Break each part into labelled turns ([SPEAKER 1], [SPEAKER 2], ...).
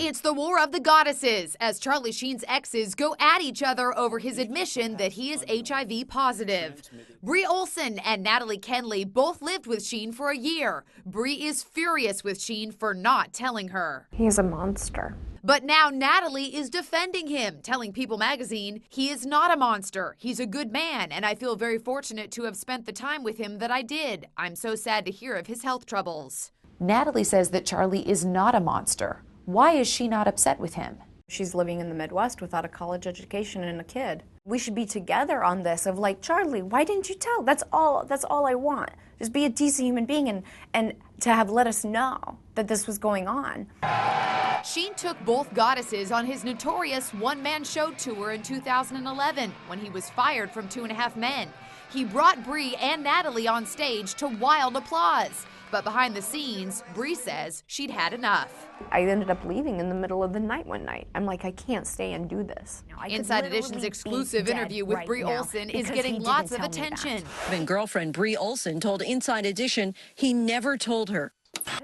[SPEAKER 1] It's the war of the goddesses as Charlie Sheen's exes go at each other over his admission that he is HIV positive. Bri Olson and Natalie Kenley both lived with Sheen for a year. Bri is furious with Sheen for not telling her.
[SPEAKER 2] He's a monster.
[SPEAKER 1] But now Natalie is defending him, telling People magazine, he is not a monster. He's a good man, and I feel very fortunate to have spent the time with him that I did. I'm so sad to hear of his health troubles.
[SPEAKER 3] Natalie says that Charlie is not a monster. Why is she not upset with him?
[SPEAKER 2] She's living in the Midwest without a college education and a kid. We should be together on this of like, Charlie, why didn't you tell? That's all I want. Just be a decent human being and to have let us know that this was going on.
[SPEAKER 1] Sheen took both goddesses on his notorious one-man show tour in 2011 when he was fired from 2.5 Men. He brought Bri and Natalie on stage to wild applause. But behind the scenes, Bri says she'd had enough.
[SPEAKER 2] I ended up leaving in the middle of the night one night. I'm like, I can't stay and do this.
[SPEAKER 1] Inside Edition's exclusive interview with Bri Olsen is getting lots of attention.
[SPEAKER 4] Then girlfriend Bri Olsen told Inside Edition he never told her.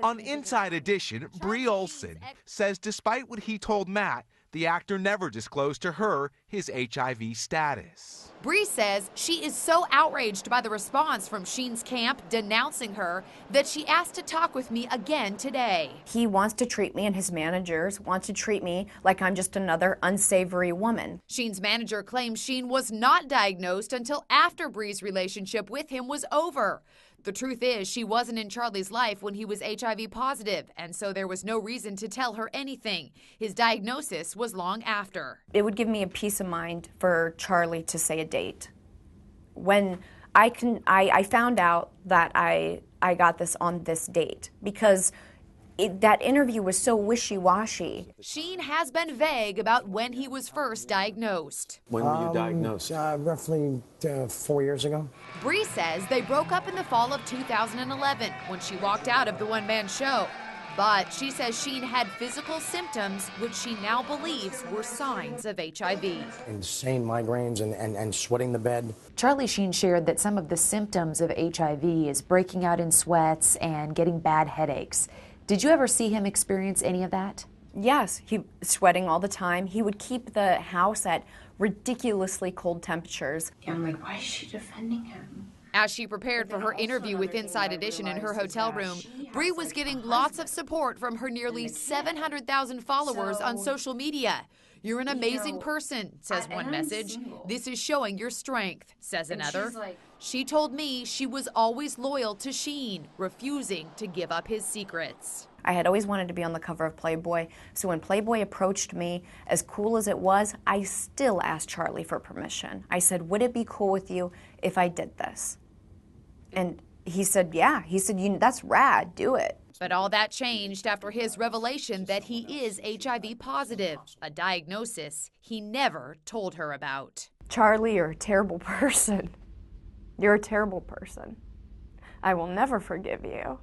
[SPEAKER 5] On Inside Edition, Bri Olson says despite what he told Matt, the actor never disclosed to her his HIV status.
[SPEAKER 1] Bri says she is so outraged by the response from Sheen's camp denouncing her that she asked to talk with me again today.
[SPEAKER 2] He wants to treat me, and his managers want to treat me like I'm just another unsavory woman.
[SPEAKER 1] Sheen's manager claims Sheen was not diagnosed until after Bri's relationship with him was over. The truth is, she wasn't in Charlie's life when he was HIV positive, and so there was no reason to tell her anything. His diagnosis was long after.
[SPEAKER 2] It would give me a peace of mind for Charlie to say a date. When I found out that I got this on this date because that interview was so wishy-washy.
[SPEAKER 1] Sheen has been vague about when he was first diagnosed.
[SPEAKER 6] When were you diagnosed?
[SPEAKER 7] Roughly 4 years ago.
[SPEAKER 1] Bri says they broke up in the fall of 2011 when she walked out of the one-man show. But she says Sheen had physical symptoms which she now believes were signs of HIV.
[SPEAKER 7] Insane migraines and sweating the bed.
[SPEAKER 3] Charlie Sheen shared that some of the symptoms of HIV is breaking out in sweats and getting bad headaches. Did you ever see him experience any of that?
[SPEAKER 2] Yes, he was sweating all the time. He would keep the house at ridiculously cold temperatures.
[SPEAKER 8] I'm like, why is she defending him?
[SPEAKER 1] As she prepared for her interview with Inside Edition in her hotel room, Bri was getting lots of support from her nearly 700,000 followers on social media. You're an amazing person, says one message. This is showing your strength, says another. She told me she was always loyal to Sheen, refusing to give up his secrets.
[SPEAKER 2] I had always wanted to be on the cover of Playboy, so when Playboy approached me, as cool as it was, I still asked Charlie for permission. I said, would it be cool with you if I did this? And he said, yeah. He said, that's rad, do it.
[SPEAKER 1] But all that changed after his revelation that he is HIV positive, a diagnosis he never told her about.
[SPEAKER 2] Charlie, you're a terrible person. You're a terrible person. I will never forgive you.